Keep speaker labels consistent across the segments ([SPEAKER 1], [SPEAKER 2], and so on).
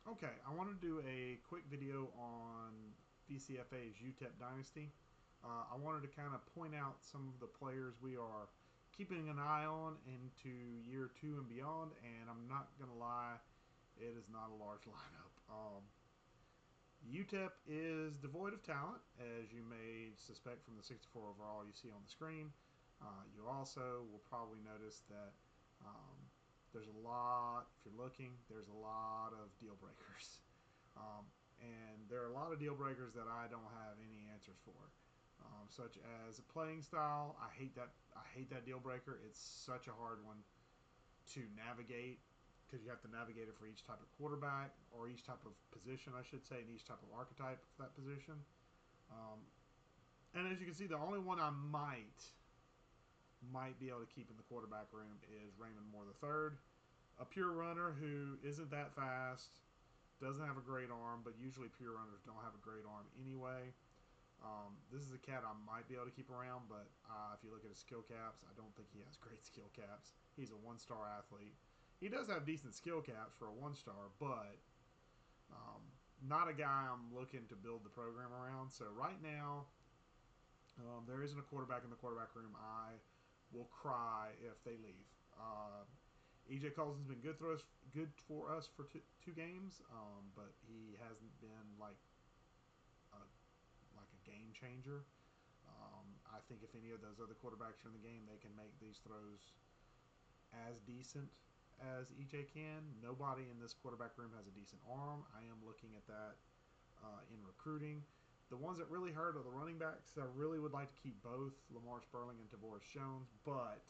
[SPEAKER 1] Okay, I want to do a quick video on VCFA's UTEP Dynasty. I wanted to kind of point out some of the players we are keeping an eye on into year two and beyond, and I'm not going to lie, it is not a large lineup. UTEP is devoid of talent, as you may suspect from the 64 overall you see on the screen. You also will probably notice that um, there's a lot, if you're looking, there's a lot of deal breakers. And there are a lot of deal breakers that I don't have any answers for. Such as a playing style. I hate that. I hate that deal breaker. It's such a hard one to navigate because you have to navigate it for each type of quarterback or each type of position, I should say, and each type of archetype for that position. Um, and as you can see, the only one I might be able to keep in the quarterback room is Raymond Moore III, a pure runner who isn't that fast, doesn't have a great arm, but usually pure runners don't have a great arm anyway. This is a cat I might be able to keep around, but if you look at his skill caps, I don't think he has great skill caps. He's a one-star athlete. He does have decent skill caps for a one-star, but not a guy I'm looking to build the program around. So right now, there isn't a quarterback in the quarterback room. I will cry if they leave. EJ Colson's been good for us for two games, but he hasn't been a like a game changer. I think if any of those other quarterbacks are in the game, they can make these throws as decent as EJ can. Nobody in this quarterback room has a decent arm. I am looking at that in recruiting. The ones that really hurt are the running backs. I really would like to keep both Lamar Sperling and Tavoris Jones, but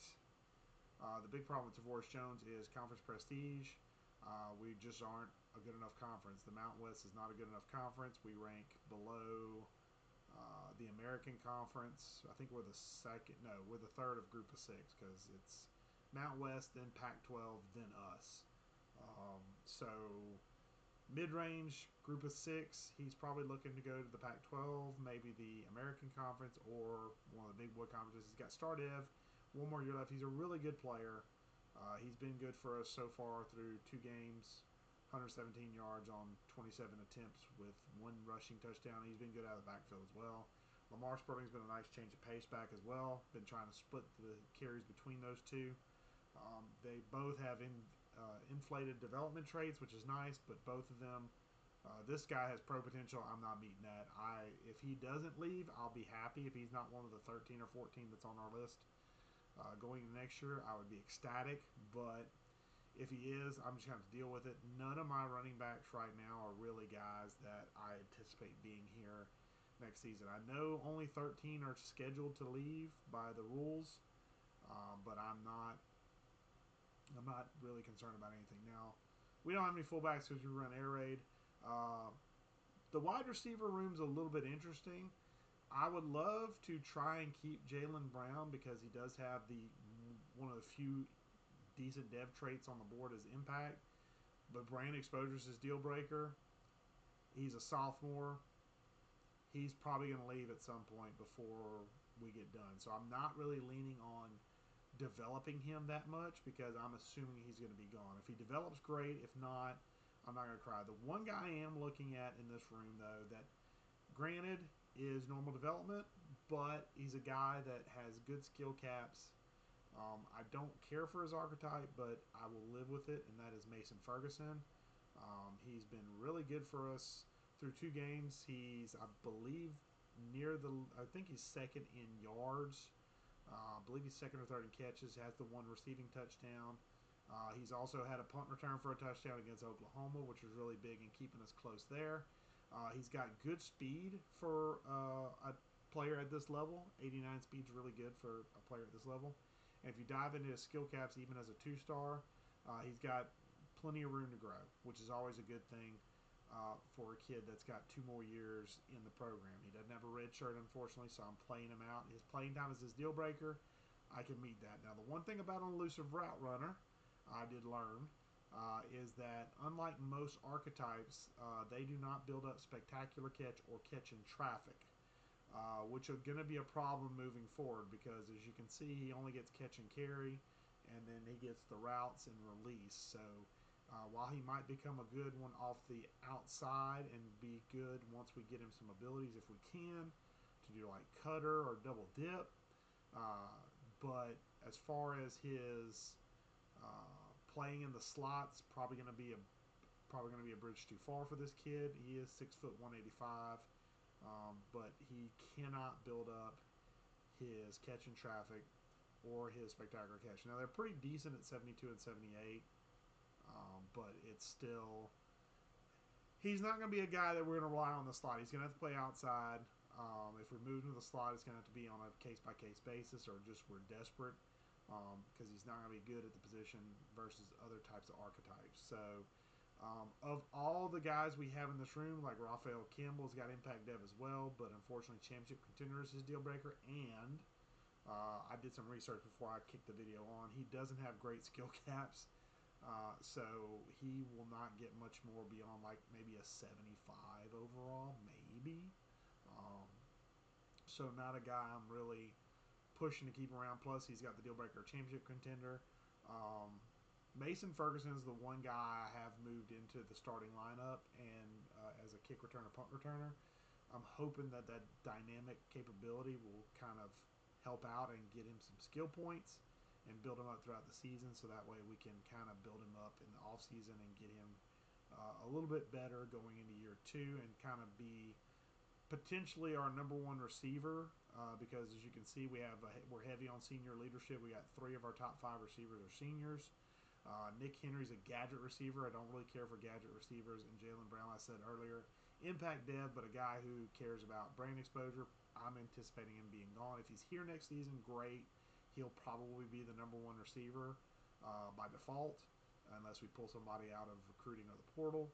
[SPEAKER 1] the big problem with Tavoris Jones is conference prestige. We just aren't a good enough conference. The Mountain West is not a good enough conference. We rank below the American Conference. I think we're the second. No, we're the third of Group of Six because it's Mount West, then Pac-12, then us. So mid-range Group of Six. He's probably looking to go to the Pac-12, maybe the American Conference, or one of the big boy conferences. He's got Star Dev. One more year left. He's a really good player. He's been good for us so far through two games. 117 yards on 27 attempts with one rushing touchdown. He's been good out of the backfield as well. Lamar Sperling's been a nice change of pace back as well. Been trying to split the carries between those two. They both have inflated development traits, which is nice, but both of them, this guy has pro potential. I'm not meeting that. If he doesn't leave, I'll be happy. If he's not one of the 13 or 14 that's on our list going into next year, I would be ecstatic, but if he is, I'm just going to have to deal with it. None of my running backs right now are really guys that I anticipate being here next season. I know only 13 are scheduled to leave by the rules, but I'm not really concerned about anything. Now, we don't have any fullbacks because we run air raid. Uh, the wide receiver room's a little bit interesting. I would love to try and keep Jalen Brown because he does have the one of the few decent dev traits on the board is impact, but brand exposure is his deal breaker. He's a sophomore. He's probably going to leave at some point before we get done. So I'm not really leaning on developing him that much because I'm assuming he's going to be gone. If he develops, great. If not, I'm not going to cry. The one guy I am looking at in this room, though, that granted is normal development, but he's a guy that has good skill caps. I don't care for his archetype, but I will live with it, and that is Mason Ferguson. He's been really good for us through two games. He's, I believe, I think he's second in yards. I believe he's second or third in catches, has the one receiving touchdown. He's also had a punt return for a touchdown against Oklahoma, which was really big in keeping us close there. He's got good speed for a player at this level. 89 speed's really good for a player at this level. And if you dive into his skill caps, even as a two-star, he's got plenty of room to grow, which is always a good thing for a kid that's got 2 more years in the program. He doesn't have a red shirt, unfortunately, so I'm playing him out. His playing time is his deal breaker. I can meet that. Now, the one thing about an elusive route runner, I did learn, is that unlike most archetypes, they do not build up spectacular catch or catch in traffic. Which are going to be a problem moving forward because, as you can see, he only gets catch and carry, and then he gets the routes and release. So While he might become a good one off the outside and be good once we get him some abilities, if we can, to do like cutter or double dip. Uh, but as far as his playing in the slots, probably going to be a bridge too far for this kid. He is 6 foot 185, but he cannot build up his catch in traffic or his spectacular catch. Now they're pretty decent at 72 and 78, but it's still he's not going to be a guy that we're going to rely on the slot. He's going to have to play outside. If we move him to the slot, it's going to have to be on a case by case basis, or just we're desperate because he's not going to be good at the position versus other types of archetypes. So, of all the guys we have in this room, like Raphael Campbell's got impact dev as well, but unfortunately, championship contender is his deal breaker. And I did some research before I kicked the video on. He doesn't have great skill caps. So he will not get much more beyond like maybe a 75 overall, maybe. Um, so not a guy I'm really pushing to keep around. Plus, he's got the deal breaker championship contender. Um, Mason Ferguson is the one guy I have moved into the starting lineup and as a kick returner, punt returner. I'm hoping that that dynamic capability will kind of help out and get him some skill points and build him up throughout the season, so that way we can kind of build him up in the off season and get him a little bit better going into year two and kind of be potentially our number one receiver because as you can see we're heavy on senior leadership. We got 3 of our top 5 receivers are seniors. Nick Henry's a gadget receiver. I don't really care for gadget receivers. And Jalen Brown, I said earlier, impact dev, but a guy who cares about brain exposure. I'm anticipating him being gone. If he's here next season, great. He'll probably be the number 1 receiver by default, unless we pull somebody out of recruiting or the portal.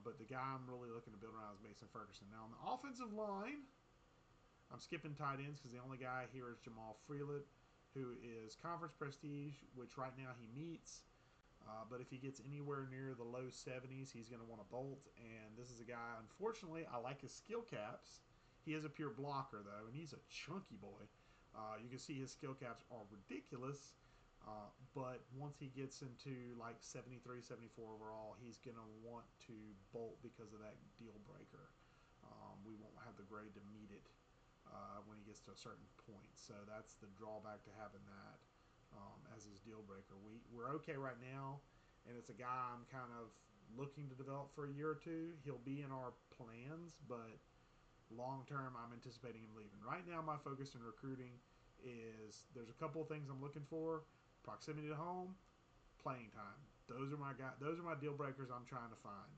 [SPEAKER 1] But the guy I'm really looking to build around is Mason Ferguson. Now, on the offensive line, I'm skipping tight ends because the only guy here is Jamal Freeland, who is conference prestige, which right now he meets. But if he gets anywhere near the low 70s, he's going to want to bolt. And this is a guy, unfortunately, I like his skill caps. He is a pure blocker, though, and he's a chunky boy. You can see his skill caps are ridiculous. But once he gets into like 73, 74 overall, he's going to want to bolt because of that deal breaker. We won't have the grade to meet it when he gets to a certain point. So that's the drawback to having that as his deal breaker. We're okay right now, and it's a guy I'm kind of looking to develop for a year or two. He'll be in our plans, but long term, I'm anticipating him leaving. Right now, my focus in recruiting is there's a couple of things I'm looking for: proximity to home, playing time. Those are my deal breakers I'm trying to find.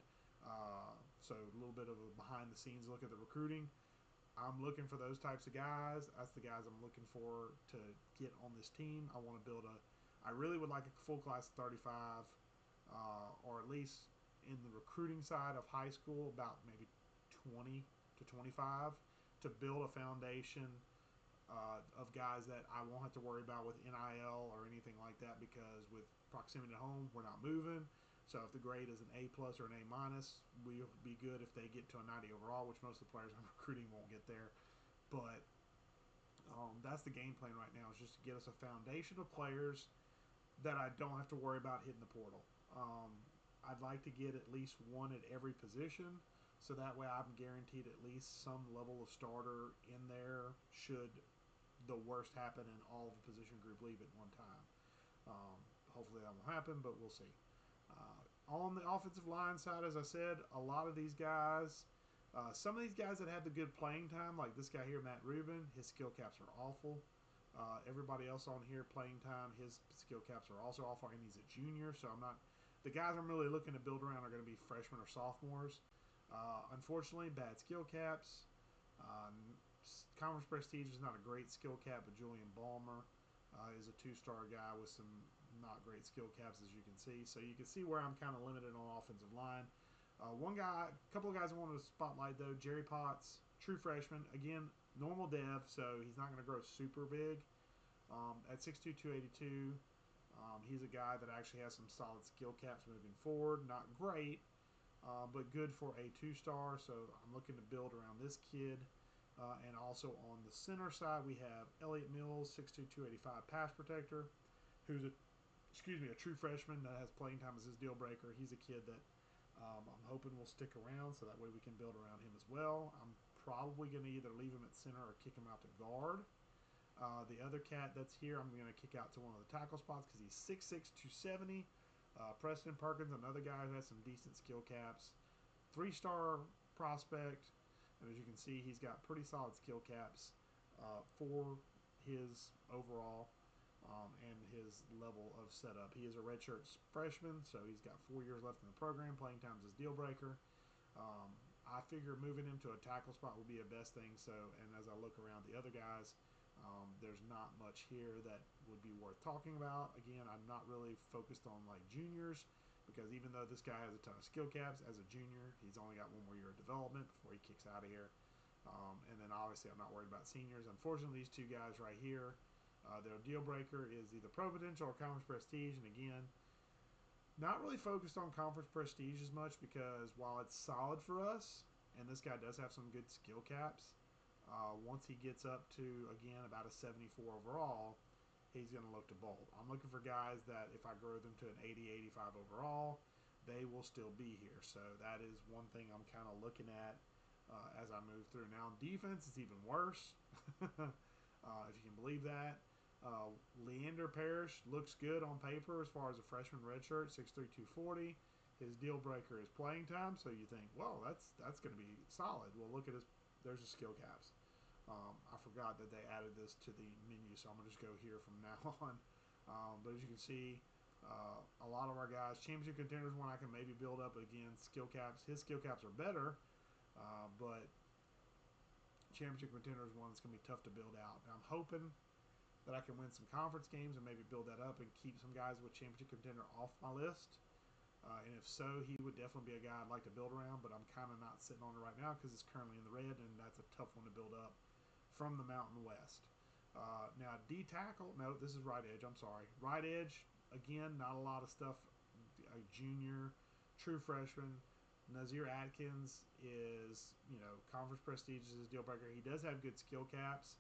[SPEAKER 1] So a little bit of a behind the scenes look at the recruiting. I'm looking for those types of guys. That's the guys I'm looking for to get on this team. I really would like a full class of 35, or at least in the recruiting side of high school, about maybe 20 to 25 to build a foundation of guys that I won't have to worry about with NIL or anything like that, because with proximity to home, we're not moving. So if the grade is an A plus or an A minus, we'll be good if they get to a 90 overall, which most of the players I'm recruiting won't get there. But that's the game plan right now, is just to get us a foundation of players that I don't have to worry about hitting the portal. I'd like to get at least one at every position, so that way I'm guaranteed at least some level of starter in there should the worst happen and all the position group leave at one time. Hopefully that won't happen, but we'll see. On the offensive line side, as I said, a lot of these guys, some of these guys that have the good playing time, like this guy here, Matt Rubin, his skill caps are awful. Everybody else on here, playing time, his skill caps are also awful, and he's a junior, so the guys I'm really looking to build around are going to be freshmen or sophomores. Unfortunately, bad skill caps. Conference Prestige is not a great skill cap, but Julian Balmer is a 2-star guy with some not great skill caps, as you can see. So you can see where I'm kind of limited on offensive line. A couple of guys I wanted to spotlight, though. Jerry Potts, true freshman. Again, normal dev, so he's not going to grow super big. At 6'2", 282, he's a guy that actually has some solid skill caps moving forward. Not great, but good for a 2-star, so I'm looking to build around this kid. And also on the center side, we have Elliot Mills, 6'2", 285 pass protector, who's a a true freshman that has playing time as his deal breaker. He's a kid that I'm hoping will stick around, so that way we can build around him as well. I'm probably going to either leave him at center or kick him out to guard. The other cat that's here, I'm going to kick out to one of the tackle spots because he's 6'6", 270. Preston Perkins, another guy who has some decent skill caps. 3-star prospect. And as you can see, he's got pretty solid skill caps for his overall and his level of setup. He is a redshirt freshman, so he's got 4 years left in the program. Playing time is his deal breaker. I figure moving him to a tackle spot would be a best thing. So, and as I look around the other guys, there's not much here that would be worth talking about. Again, I'm not really focused on like juniors because even though this guy has a ton of skill caps as a junior, he's only got 1 more year of development before he kicks out of here. And then obviously I'm not worried about seniors. Unfortunately, these two guys right here, their deal breaker is either pro potential or conference prestige. And again, not really focused on conference prestige as much because while it's solid for us, and this guy does have some good skill caps, once he gets up to, again, about a 74 overall, he's going to look to bolt. I'm looking for guys that if I grow them to an 80, 85 overall, they will still be here. So that is one thing I'm kind of looking at as I move through. Now, defense is even worse, if you can believe that. Leander Parrish looks good on paper as far as a freshman redshirt, 6'3", 240. His deal breaker is playing time, so you think, well, that's going to be solid. Well, look at his, there's his skill caps. I forgot that they added this to the menu, so I'm going to just go here from now on. But as you can see, a lot of our guys, championship contenders, one I can maybe build up. Again, skill caps, his skill caps are better, but championship contenders one is going to be tough to build out. And I'm hoping that I can win some conference games and maybe build that up and keep some guys with championship contender off my list. And if so, he would definitely be a guy I'd like to build around, but I'm kind of not sitting on it right now because it's currently in the red, and that's a tough one to build up from the Mountain West. Now, D tackle, no, this is right edge, I'm sorry. Right edge, again, not a lot of stuff. A junior, true freshman. Nazir Atkins is, conference prestige is his deal breaker. He does have good skill caps.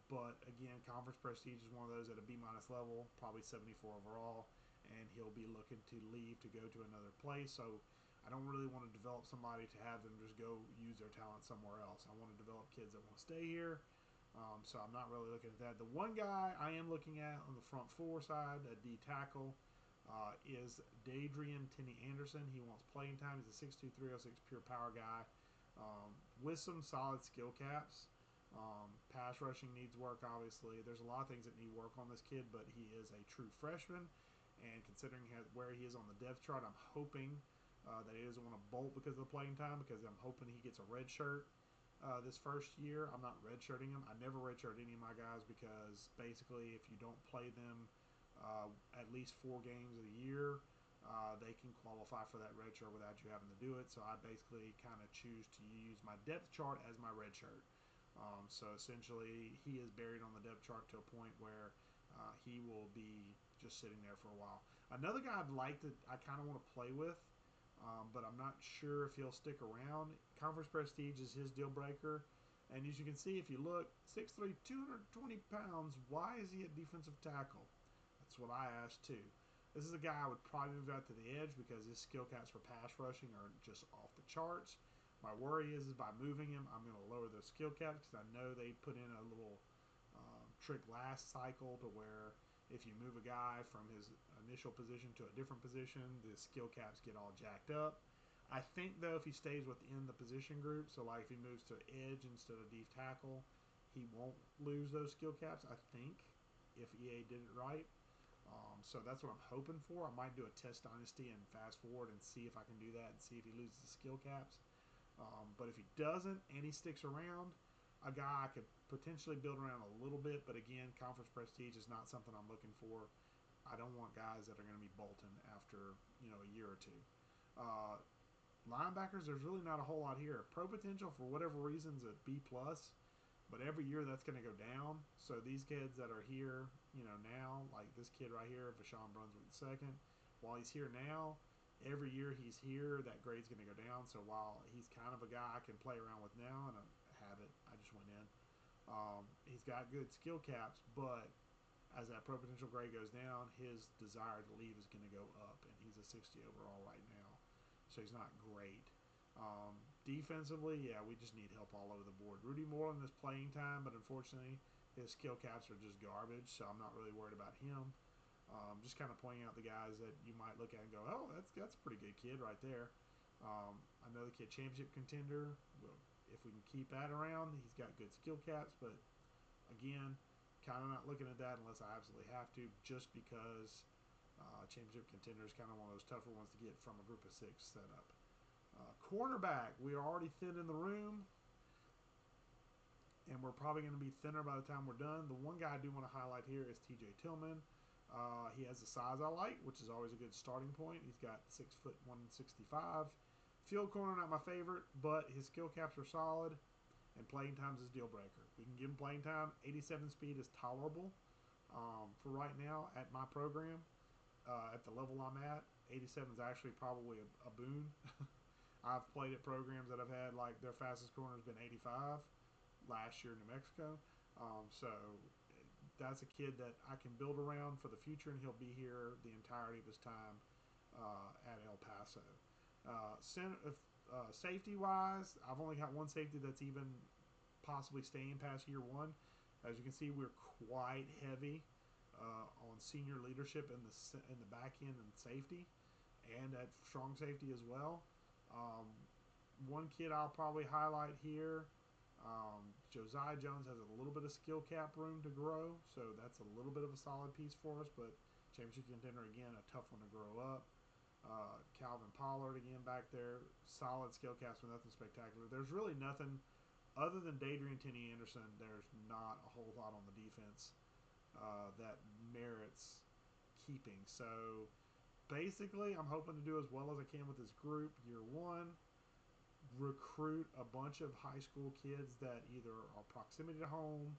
[SPEAKER 1] But again, conference prestige is one of those at a B- level, probably 74 overall, and he'll be looking to leave to go to another place. So I don't really want to develop somebody to have them just go use their talent somewhere else. I want to develop kids that want to stay here. So I'm not really looking at that. The one guy I am looking at on the front 4 side, at D tackle, is Dadrian Tinney Anderson. He wants playing time. He's a 6'2", 306 pure power guy with some solid skill caps. Pass rushing needs work, obviously. There's a lot of things that need work on this kid, but he is a true freshman. And considering where he is on the depth chart, I'm hoping that he doesn't want to bolt because of the playing time, because I'm hoping he gets a red shirt this first year. I'm not redshirting him. I never redshirt any of my guys because basically if you don't play them at least 4 games a year, they can qualify for that red shirt without you having to do it. So I basically kind of choose to use my depth chart as my red shirt. So essentially, he is buried on the depth chart to a point where he will be just sitting there for a while. Another guy I'd like to, I kind of want to play with, but I'm not sure if he'll stick around. Conference prestige is his deal breaker. And as you can see, if you look, 6'3", 220 pounds, why is he at defensive tackle? That's what I asked too. This is a guy I would probably move out to the edge because his skill caps for pass rushing are just off the charts. My worry is by moving him, I'm going to lower those skill caps because I know they put in a little trick last cycle to where if you move a guy from his initial position to a different position, the skill caps get all jacked up. I think, though, if he stays within the position group, so like if he moves to edge instead of deep tackle, he won't lose those skill caps, I think, if EA did it right. So that's what I'm hoping for. I might do a test dynasty and fast forward and see if I can do that and see if he loses the skill caps. But if he doesn't and he sticks around, a guy I could potentially build around a little bit. But again, conference prestige is not something I'm looking for. I don't want guys that are going to be bolting after a year or two. Linebackers, there's really not a whole lot here. Pro potential for whatever reasons at B+, but every year that's going to go down. So these kids that are here, now, like this kid right here, Vashawn Brunswick II, while he's here now, every year he's here, that grade's going to go down. So while he's kind of a guy I can play around with now, and I have it, I just went in. He's got good skill caps, but As that pro potential grade goes down, his desire to leave is going to go up, and he's a 60 overall right now, so he's not great. Defensively, yeah, we just need help all over the board. Rudy Moreland is playing time, but unfortunately, his skill caps are just garbage, so I'm not really worried about him. Just kind of pointing out the guys that you might look at and go, oh, that's a pretty good kid right there. Another kid, championship contender. Well, if we can keep that around, he's got good skill caps, but again, kind of not looking at that unless I absolutely have to, just because championship contender is kind of one of those tougher ones to get from a group of 6 setup. Cornerback, we are already thin in the room, and we're probably going to be thinner by the time we're done. The one guy I do want to highlight here is TJ Tillman. He has the size I like, which is always a good starting point. He's got 6 foot 165. Field corner, not my favorite, but his skill caps are solid, and playing time is a deal breaker. We can give him playing time. 87 speed is tolerable for right now at my program. At the level I'm at, 87 is actually probably a boon. I've played at programs that have had, like, their fastest corner has been 85 last year in New Mexico. So that's a kid that I can build around for the future, and he'll be here the entirety of his time at El Paso. Safety-wise, I've only got one safety that's even possibly staying past year 1. As you can see, we're quite heavy on senior leadership in the back end and safety, and at strong safety as well. One kid I'll probably highlight here, Josiah Jones has a little bit of skill cap room to grow, so that's a little bit of a solid piece for us, but championship contender, again, a tough one to grow up. Calvin Pollard, again, back there, solid skill caps, but nothing spectacular. There's really nothing other than Dadrian Tenney Anderson. There's not a whole lot on the defense that merits keeping. So basically, I'm hoping to do as well as I can with this group. Year 1, recruit a bunch of high school kids that either are proximity to home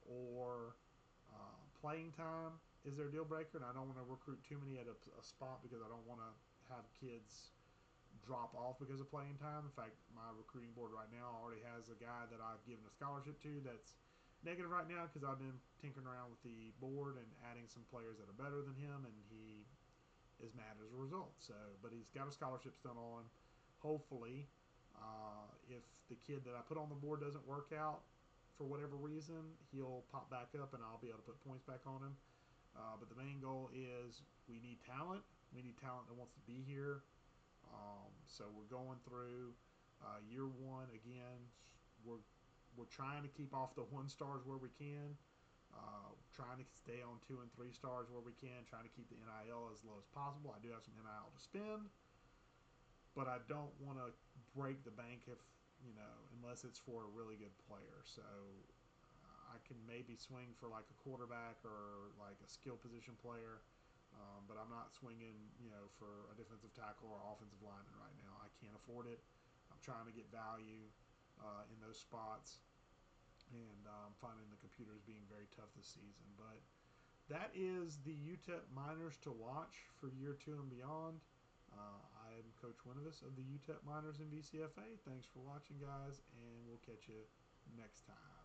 [SPEAKER 1] or playing time is their deal breaker, and I don't want to recruit too many at a spot because I don't want to have kids drop off because of playing time. In fact, my recruiting board right now already has a guy that I've given a scholarship to that's negative right now because I've been tinkering around with the board and adding some players that are better than him, and he is mad as a result. So, but he's got a scholarship still on. Hopefully, if the kid that I put on the board doesn't work out for whatever reason, he'll pop back up and I'll be able to put points back on him. But the main goal is we need talent. We need talent that wants to be here. So we're going through year 1 again. We're trying to keep off the 1 stars where we can. Trying to stay on 2 and 3 stars where we can. Trying to keep the NIL as low as possible. I do have some NIL to spend, but I don't want to break the bank unless it's for a really good player. So I can maybe swing for like a quarterback or like a skill position player, but I'm not swinging, for a defensive tackle or offensive lineman right now. I can't afford it. I'm trying to get value in those spots, and finding the computers being very tough this season. But that is the UTEP minors to watch for year 2 and beyond. I am Coach Winuvas of the UTEP Minors in VCFA. Thanks for watching, guys, and we'll catch you next time.